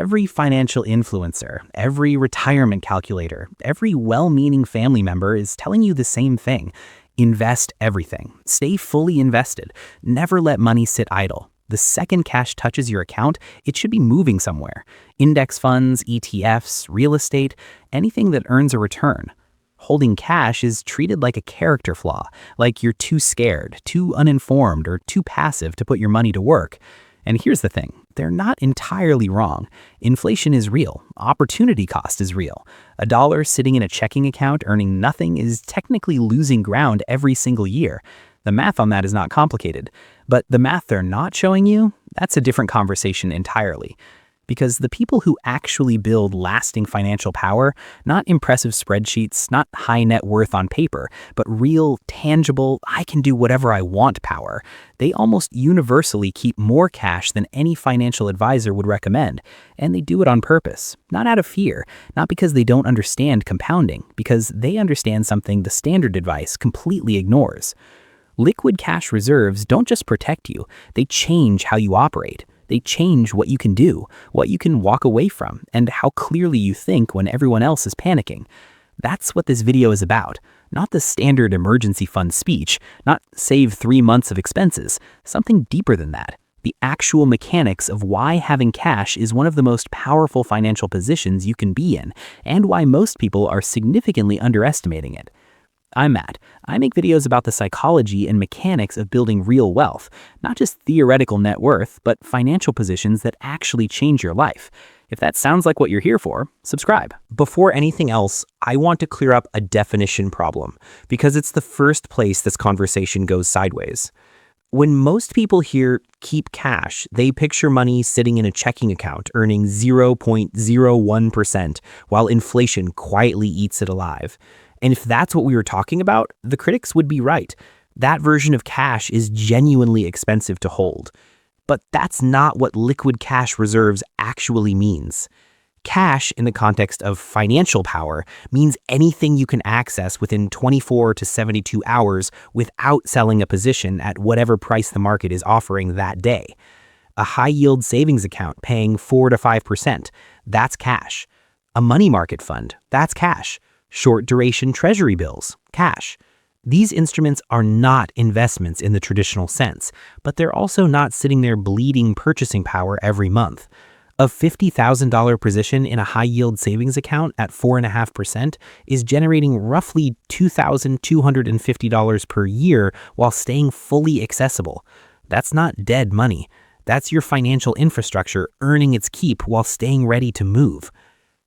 Every financial influencer, every retirement calculator, every well-meaning family member is telling you the same thing. Invest everything. Stay fully invested. Never let money sit idle. The second cash touches your account, it should be moving somewhere. Index funds, ETFs, real estate, anything that earns a return. Holding cash is treated like a character flaw, like you're too scared, too uninformed, or too passive to put your money to work. And here's the thing, they're not entirely wrong. Inflation is real. Opportunity cost is real. $1 sitting in a checking account earning nothing is technically losing ground every single year. The math on that is not complicated. But the math they're not showing you, that's a different conversation entirely. Because the people who actually build lasting financial power, not impressive spreadsheets, not high net worth on paper, but real, tangible, I can do whatever I want power, they almost universally keep more cash than any financial advisor would recommend. And they do it on purpose, not out of fear, not because they don't understand compounding, because they understand something the standard advice completely ignores. Liquid cash reserves don't just protect you, they change how you operate. They change what you can do, what you can walk away from, and how clearly you think when everyone else is panicking. That's what this video is about, not the standard emergency fund speech, not save 3 months of expenses, something deeper than that. The actual mechanics of why having cash is one of the most powerful financial positions you can be in, and why most people are significantly underestimating it. I'm Matt. I make videos about the psychology and mechanics of building real wealth, not just theoretical net worth, but financial positions that actually change your life. If that sounds like what you're here for, subscribe. Before anything else, I want to clear up a definition problem, because it's the first place this conversation goes sideways. When most people hear keep cash, they picture money sitting in a checking account earning 0.01% while inflation quietly eats it alive. And if that's what we were talking about, the critics would be right. That version of cash is genuinely expensive to hold. But that's not what liquid cash reserves actually means. Cash, in the context of financial power, means anything you can access within 24 to 72 hours without selling a position at whatever price the market is offering that day. A high-yield savings account paying 4 to 5%, that's cash. A money market fund, that's cash. Short-duration treasury bills, cash. These instruments are not investments in the traditional sense, but they're also not sitting there bleeding purchasing power every month. A $50,000 position in a high-yield savings account at 4.5% is generating roughly $2,250 per year while staying fully accessible. That's not dead money. That's your financial infrastructure earning its keep while staying ready to move.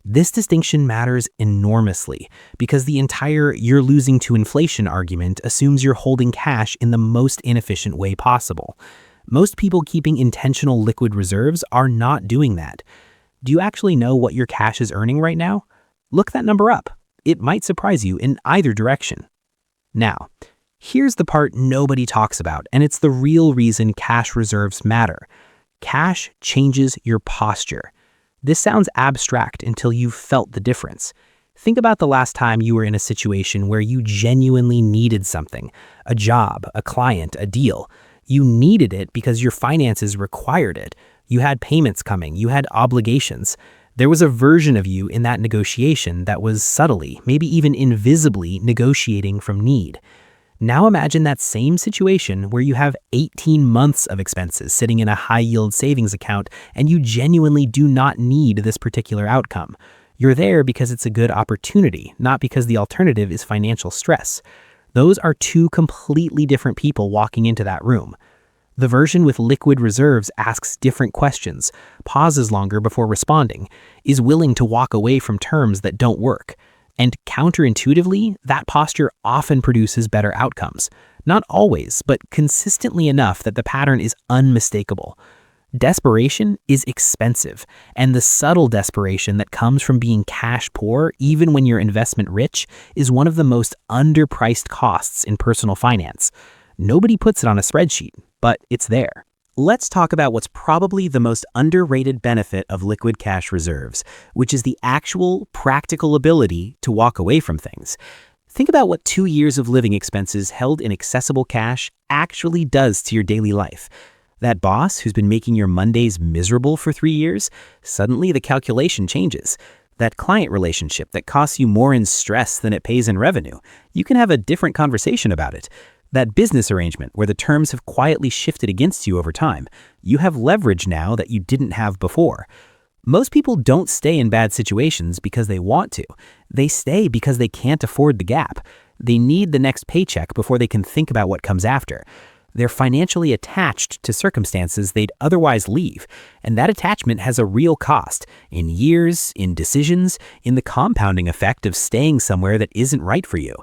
This distinction matters enormously because the entire "you're losing to inflation" argument assumes you're holding cash in the most inefficient way possible. Most people keeping intentional liquid reserves are not doing that. Do you actually know what your cash is earning right now? Look that number up. It might surprise you in either direction. Now, here's the part nobody talks about, and it's the real reason cash reserves matter. Cash changes your posture. This sounds abstract until you've felt the difference. Think about the last time you were in a situation where you genuinely needed something, a job, a client, a deal. You needed it because your finances required it. You had payments coming, you had obligations. There was a version of you in that negotiation that was subtly, maybe even invisibly, negotiating from need. Now imagine that same situation where you have 18 months of expenses sitting in a high-yield savings account and you genuinely do not need this particular outcome. You're there because it's a good opportunity, not because the alternative is financial stress. Those are two completely different people walking into that room. The version with liquid reserves asks different questions, pauses longer before responding, is willing to walk away from terms that don't work. And counterintuitively, that posture often produces better outcomes. Not always, but consistently enough that the pattern is unmistakable. Desperation is expensive, and the subtle desperation that comes from being cash poor, even when you're investment rich, is one of the most underpriced costs in personal finance. Nobody puts it on a spreadsheet, but it's there. Let's talk about what's probably the most underrated benefit of liquid cash reserves, which is the actual practical ability to walk away from things. Think about what 2 years of living expenses held in accessible cash actually does to your daily life. That boss who's been making your Mondays miserable for 3 years, suddenly the calculation changes. That client relationship that costs you more in stress than it pays in revenue, you can have a different conversation about it. That business arrangement where the terms have quietly shifted against you over time, you have leverage now that you didn't have before. Most people don't stay in bad situations because they want to. They stay because they can't afford the gap. They need the next paycheck before they can think about what comes after. They're financially attached to circumstances they'd otherwise leave, and that attachment has a real cost in years, in decisions, in the compounding effect of staying somewhere that isn't right for you.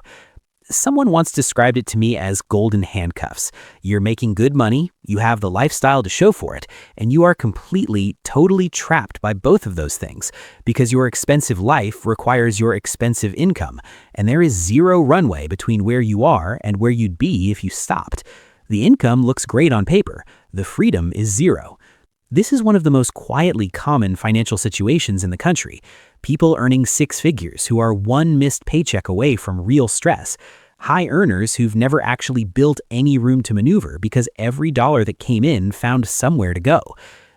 Someone once described it to me as golden handcuffs. You're making good money, you have the lifestyle to show for it, and you are completely, totally trapped by both of those things because your expensive life requires your expensive income, and there is zero runway between where you are and where you'd be if you stopped. The income looks great on paper. The freedom is zero. This is one of the most quietly common financial situations in the country. People earning six figures who are one missed paycheck away from real stress. High earners who've never actually built any room to maneuver because every dollar that came in found somewhere to go.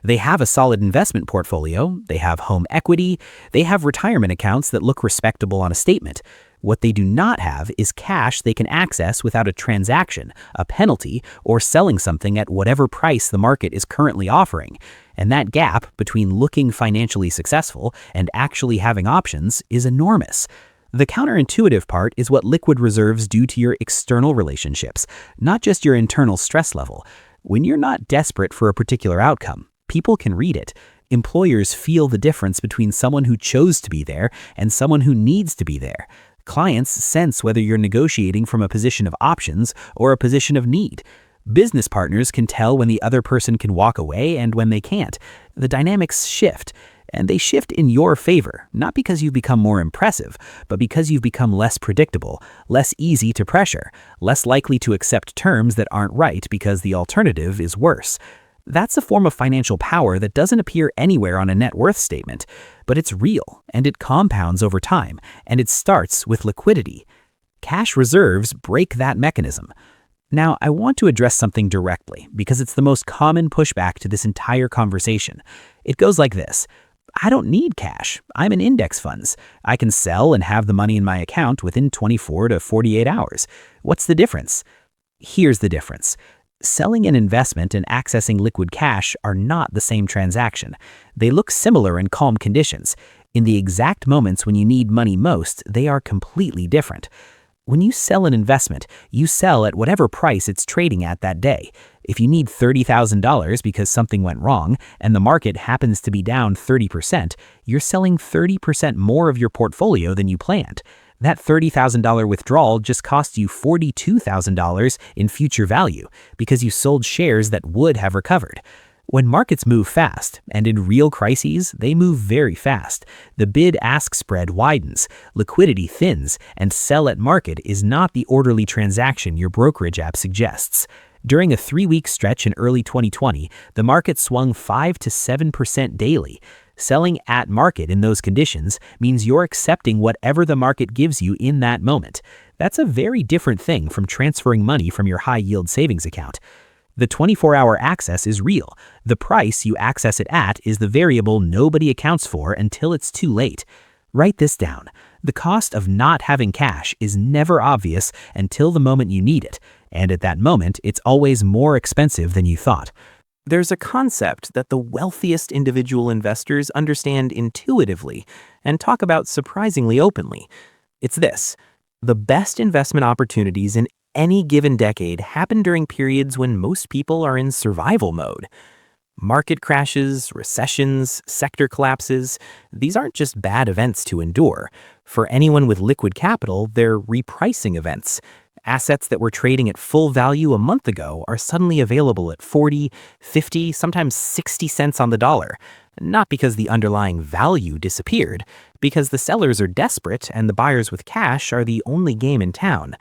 They have a solid investment portfolio, they have home equity, they have retirement accounts that look respectable on a statement. What they do not have is cash they can access without a transaction, a penalty, or selling something at whatever price the market is currently offering. And that gap between looking financially successful and actually having options is enormous. The counterintuitive part is what liquid reserves do to your external relationships, not just your internal stress level. When you're not desperate for a particular outcome, people can read it. Employers feel the difference between someone who chose to be there and someone who needs to be there. Clients sense whether you're negotiating from a position of options or a position of need. Business partners can tell when the other person can walk away and when they can't. The dynamics shift, and they shift in your favor, not because you've become more impressive, but because you've become less predictable, less easy to pressure, less likely to accept terms that aren't right because the alternative is worse. That's a form of financial power that doesn't appear anywhere on a net worth statement, but it's real, and it compounds over time, and it starts with liquidity. Cash reserves break that mechanism. Now, I want to address something directly, because it's the most common pushback to this entire conversation. It goes like this. I don't need cash. I'm in index funds. I can sell and have the money in my account within 24 to 48 hours. What's the difference? Here's the difference. Selling an investment and accessing liquid cash are not the same transaction. They look similar in calm conditions. In the exact moments when you need money most, they are completely different. When you sell an investment, you sell at whatever price it's trading at that day. If you need $30,000 because something went wrong and the market happens to be down 30%, you're selling 30% more of your portfolio than you planned. That $30,000 withdrawal just cost you $42,000 in future value because you sold shares that would have recovered. When markets move fast, and in real crises, they move very fast, the bid-ask spread widens, liquidity thins, and sell at market is not the orderly transaction your brokerage app suggests. During a 3-week stretch in early 2020, the market swung 5 to 7% daily. Selling at market in those conditions means you're accepting whatever the market gives you in that moment. That's a very different thing from transferring money from your high-yield savings account. The 24-hour access is real. The price you access it at is the variable nobody accounts for until it's too late. Write this down. The cost of not having cash is never obvious until the moment you need it, and at that moment, it's always more expensive than you thought. There's a concept that the wealthiest individual investors understand intuitively and talk about surprisingly openly. It's this: the best investment opportunities in any given decade happen during periods when most people are in survival mode. Market crashes, recessions, sector collapses, these aren't just bad events to endure. For anyone with liquid capital, they're repricing events. Assets that were trading at full value a month ago are suddenly available at 40, 50, sometimes 60 cents on the dollar. Not because the underlying value disappeared, because the sellers are desperate and the buyers with cash are the only game in town.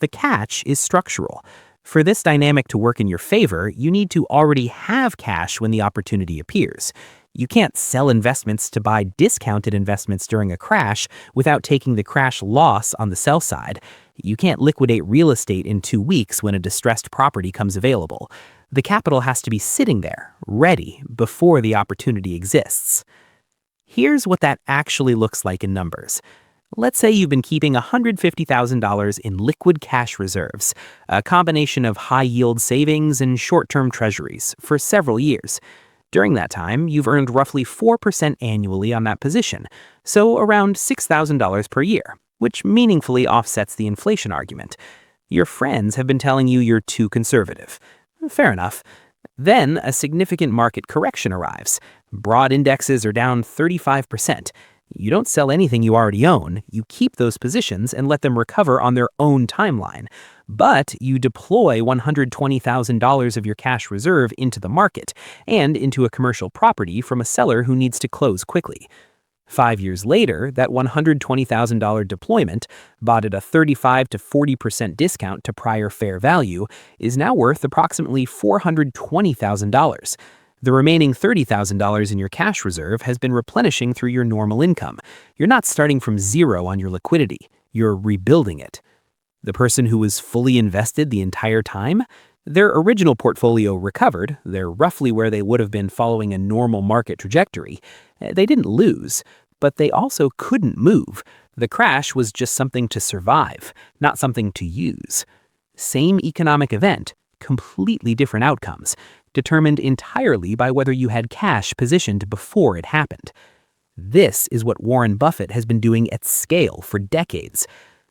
The catch is structural. For this dynamic to work in your favor, you need to already have cash when the opportunity appears. You can't sell investments to buy discounted investments during a crash without taking the crash loss on the sell side. You can't liquidate real estate in 2 weeks when a distressed property comes available. The capital has to be sitting there, ready, before the opportunity exists. Here's what that actually looks like in numbers. Let's say you've been keeping $150,000 in liquid cash reserves, a combination of high-yield savings and short-term treasuries, for several years. During that time, you've earned roughly 4% annually on that position, so around $6,000 per year, which meaningfully offsets the inflation argument. Your friends have been telling you you're too conservative. Fair enough. Then a significant market correction arrives. Broad indexes are down 35%. You don't sell anything you already own. You keep those positions and let them recover on their own timeline. But you deploy $120,000 of your cash reserve into the market and into a commercial property from a seller who needs to close quickly. 5 years later, that $120,000 deployment, bought at a 35 to 40% discount to prior fair value, is now worth approximately $420,000. The remaining $30,000 in your cash reserve has been replenishing through your normal income. You're not starting from zero on your liquidity. You're rebuilding it. The person who was fully invested the entire time, their original portfolio recovered. They're roughly where they would have been following a normal market trajectory. They didn't lose, but they also couldn't move. The crash was just something to survive, not something to use. Same economic event, completely different outcomes, determined entirely by whether you had cash positioned before it happened. This is what Warren Buffett has been doing at scale for decades.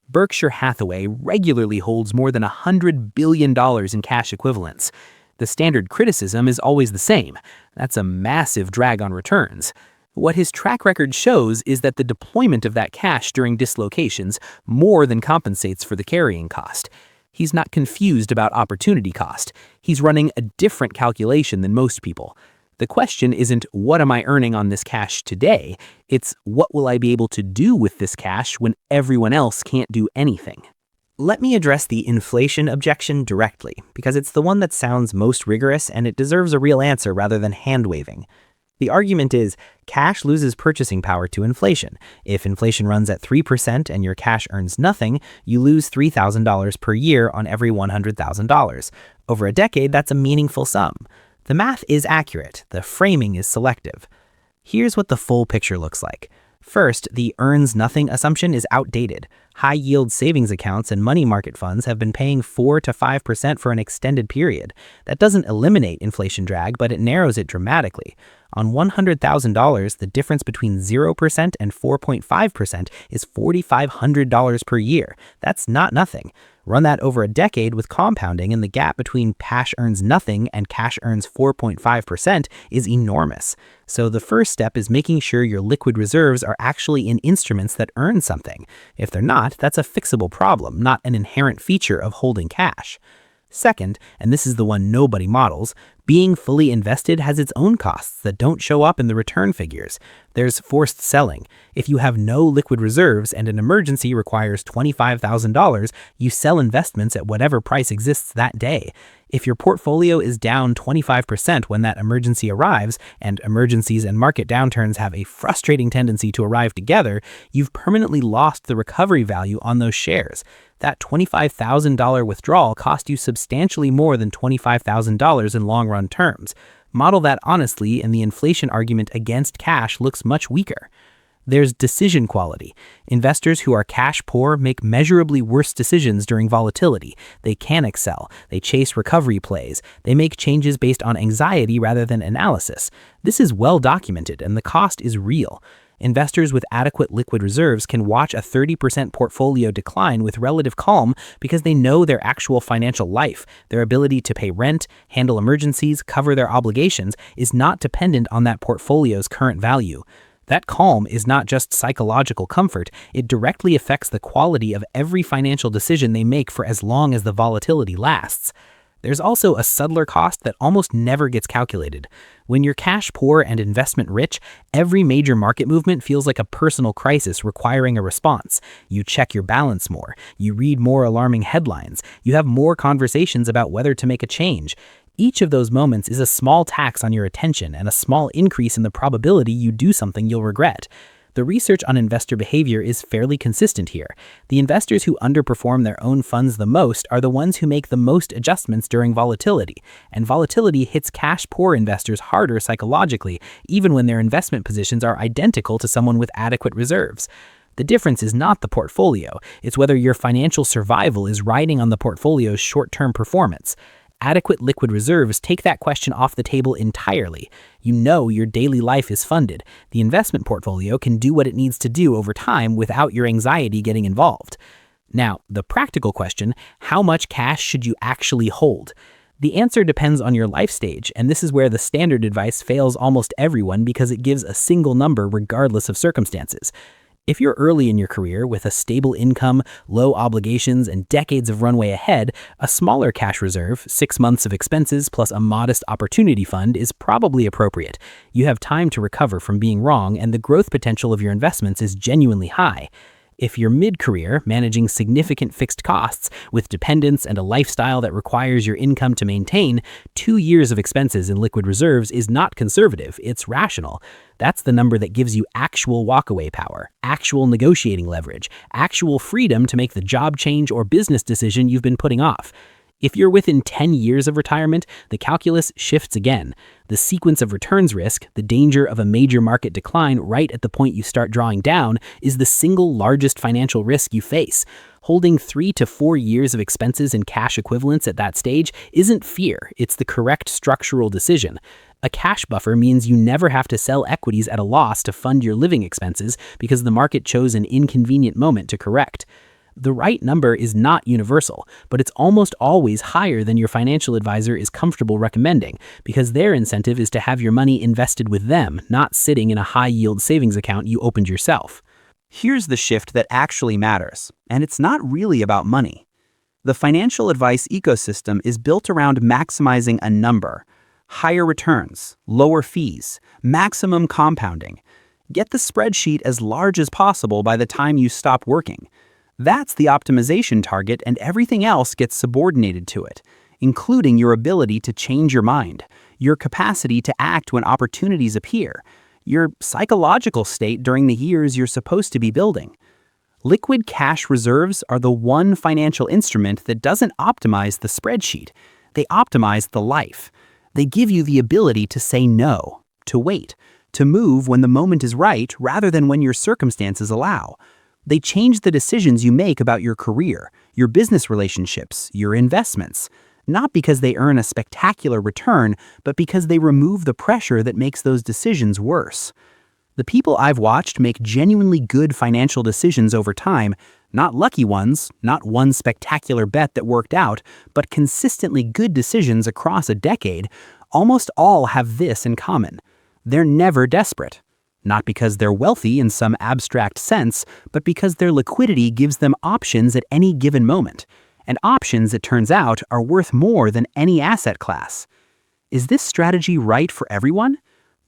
Berkshire Hathaway regularly holds more than $100 billion in cash equivalents. The standard criticism is always the same. That's a massive drag on returns. What his track record shows is that the deployment of that cash during dislocations more than compensates for the carrying cost. He's not confused about opportunity cost. He's running a different calculation than most people. The question isn't, what am I earning on this cash today? It's, what will I be able to do with this cash when everyone else can't do anything? Let me address the inflation objection directly, because it's the one that sounds most rigorous and it deserves a real answer rather than hand-waving. The argument is, cash loses purchasing power to inflation. If inflation runs at 3% and your cash earns nothing, you lose $3,000 per year on every $100,000. Over a decade, that's a meaningful sum. The math is accurate. The framing is selective. Here's what the full picture looks like. First, the earns nothing assumption is outdated. High-yield savings accounts and money market funds have been paying 4 to 5% for an extended period. That doesn't eliminate inflation drag, but it narrows it dramatically. On $100,000, the difference between 0% and 4.5% is $4,500 per year. That's not nothing. Run that over a decade with compounding, and the gap between cash earns nothing and cash earns 4.5% is enormous. So the first step is making sure your liquid reserves are actually in instruments that earn something. If they're not, that's a fixable problem, not an inherent feature of holding cash. Second, and this is the one nobody models, being fully invested has its own costs that don't show up in the return figures. There's forced selling. If you have no liquid reserves and an emergency requires $25,000, you sell investments at whatever price exists that day. If your portfolio is down 25% when that emergency arrives, and emergencies and market downturns have a frustrating tendency to arrive together, you've permanently lost the recovery value on those shares. That $25,000 withdrawal cost you substantially more than $25,000 in long-run terms. Model that honestly, and the inflation argument against cash looks much weaker. There's decision quality. Investors who are cash poor make measurably worse decisions during volatility. They can excel. They chase recovery plays. They make changes based on anxiety rather than analysis. This is well documented, and the cost is real. Investors with adequate liquid reserves can watch a 30% portfolio decline with relative calm because they know their actual financial life, their ability to pay rent, handle emergencies, cover their obligations, is not dependent on that portfolio's current value. That calm is not just psychological comfort, it directly affects the quality of every financial decision they make for as long as the volatility lasts. There's also a subtler cost that almost never gets calculated. When you're cash poor and investment rich, every major market movement feels like a personal crisis requiring a response. You check your balance more, you read more alarming headlines, you have more conversations about whether to make a change. Each of those moments is a small tax on your attention and a small increase in the probability you do something you'll regret. The research on investor behavior is fairly consistent here. The investors who underperform their own funds the most are the ones who make the most adjustments during volatility, and volatility hits cash-poor investors harder psychologically, even when their investment positions are identical to someone with adequate reserves. The difference is not the portfolio, it's whether your financial survival is riding on the portfolio's short-term performance. Adequate liquid reserves take that question off the table entirely. You know your daily life is funded. The investment portfolio can do what it needs to do over time without your anxiety getting involved. Now, the practical question, how much cash should you actually hold? The answer depends on your life stage, and this is where the standard advice fails almost everyone because it gives a single number regardless of circumstances. If you're early in your career with a stable income, low obligations, and decades of runway ahead, a smaller cash reserve, 6 months of expenses plus a modest opportunity fund is probably appropriate. You have time to recover from being wrong, and the growth potential of your investments is genuinely high. If you're mid-career, managing significant fixed costs with dependents and a lifestyle that requires your income to maintain, 2 years of expenses in liquid reserves is not conservative, it's rational. That's the number that gives you actual walkaway power, actual negotiating leverage, actual freedom to make the job change or business decision you've been putting off. If you're within 10 years of retirement, the calculus shifts again. The sequence of returns risk, the danger of a major market decline right at the point you start drawing down, is the single largest financial risk you face. Holding 3 to 4 years of expenses in cash equivalents at that stage isn't fear, it's the correct structural decision. A cash buffer means you never have to sell equities at a loss to fund your living expenses because the market chose an inconvenient moment to correct. The right number is not universal, but it's almost always higher than your financial advisor is comfortable recommending because their incentive is to have your money invested with them, not sitting in a high-yield savings account you opened yourself. Here's the shift that actually matters, and it's not really about money. The financial advice ecosystem is built around maximizing a number: higher returns, lower fees, maximum compounding. Get the spreadsheet as large as possible by the time you stop working. That's the optimization target, and everything else gets subordinated to it, including your ability to change your mind, your capacity to act when opportunities appear, your psychological state during the years you're supposed to be building. Liquid cash reserves are the one financial instrument that doesn't optimize the spreadsheet. They optimize the life. They give you the ability to say no, to wait, to move when the moment is right rather than when your circumstances allow. They change the decisions you make about your career, your business relationships, your investments, not because they earn a spectacular return, but because they remove the pressure that makes those decisions worse. The people I've watched make genuinely good financial decisions over time, not lucky ones, not one spectacular bet that worked out, but consistently good decisions across a decade, almost all have this in common: they're never desperate. Not because they're wealthy in some abstract sense, but because their liquidity gives them options at any given moment. And options, it turns out, are worth more than any asset class. Is this strategy right for everyone?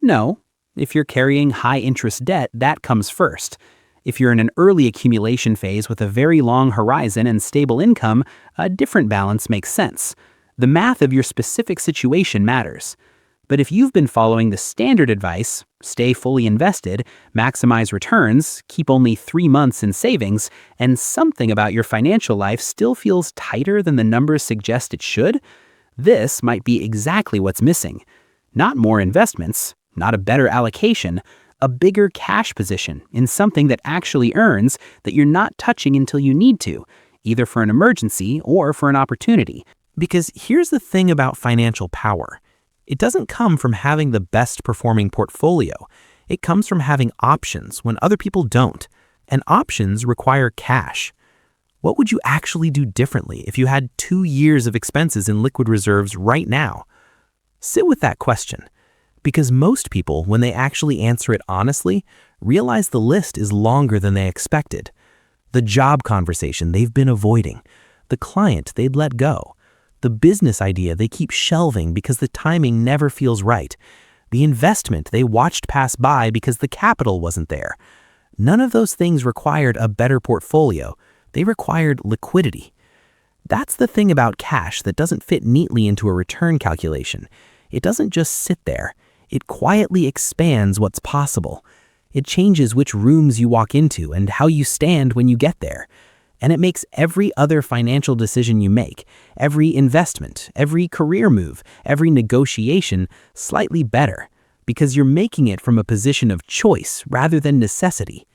No. If you're carrying high-interest debt, that comes first. If you're in an early accumulation phase with a very long horizon and stable income, a different balance makes sense. The math of your specific situation matters. But if you've been following the standard advice, stay fully invested, maximize returns, keep only 3 months in savings, and something about your financial life still feels tighter than the numbers suggest it should, this might be exactly what's missing. Not more investments, not a better allocation, a bigger cash position in something that actually earns that you're not touching until you need to, either for an emergency or for an opportunity. Because here's the thing about financial power. It doesn't come from having the best performing portfolio. It comes from having options when other people don't. And options require cash. What would you actually do differently if you had 2 years of expenses in liquid reserves right now? Sit with that question. Because most people, when they actually answer it honestly, realize the list is longer than they expected. The job conversation they've been avoiding. The client they'd let go. The business idea they keep shelving because the timing never feels right. The investment they watched pass by because the capital wasn't there. None of those things required a better portfolio. They required liquidity. That's the thing about cash that doesn't fit neatly into a return calculation. It doesn't just sit there. It quietly expands what's possible. It changes which rooms you walk into and how you stand when you get there. And it makes every other financial decision you make, every investment, every career move, every negotiation slightly better, because you're making it from a position of choice rather than necessity.